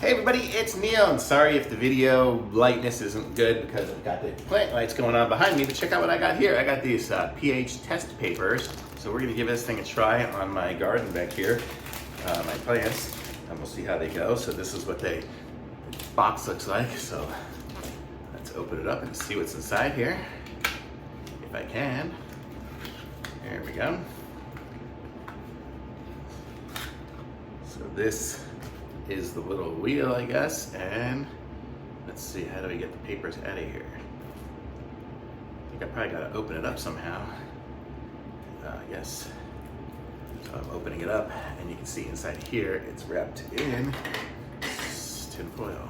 Hey everybody, it's Neil, and sorry if the video lightness isn't good because I've got the plant lights going on behind me, but check out what I got here. I got these pH test papers, so we're gonna give this thing a try on my garden back here, my plants, and we'll see how they go. So this is what the box looks like, so let's open it up and see what's inside here, if I can. There we go. So this is the little wheel, I guess, and let's see, how do we get the papers out of here? I think I probably gotta open it up somehow. Yes. So I'm opening it up, and you can see inside here, it's wrapped in tin foil.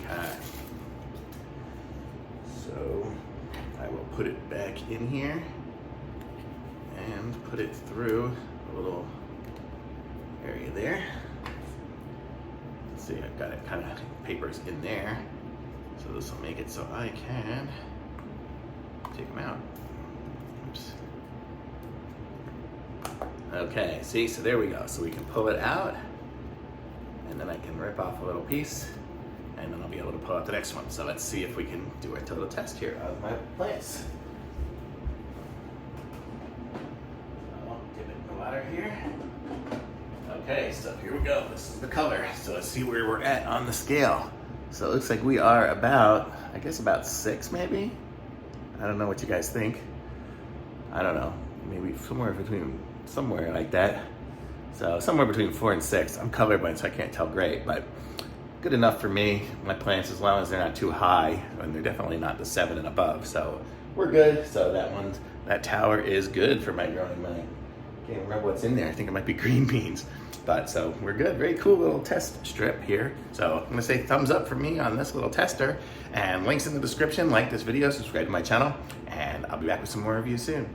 Okay. So I will put it back in here and put it through a little area there. Let's see, I've got it kind of papers in there. So this will make it so I can take them out. Oops. Okay, see, so there we go. So we can pull it out, and then I can rip off a little piece, and then I'll be able to pull out the next one. So let's see if we can do a total test here of my plants. Here. Okay, so here we go. This is the color. So let's see where we're at on the scale. So it looks like we are about, I guess about 6 maybe. I don't know what you guys think. I don't know, maybe somewhere like that. So somewhere between 4 and 6. I'm colorblind, so I can't tell great, but good enough for me. My plants, as long as they're not too high, and they're definitely not the 7 and above. So we're good. So that tower is good for my growing mind. Can't remember what's in there. I think it might be green beans. But so we're good. Very cool little test strip here. So I'm gonna say thumbs up for me on this little tester, and links in the description. Like this video, subscribe to my channel, and I'll be back with some more reviews soon.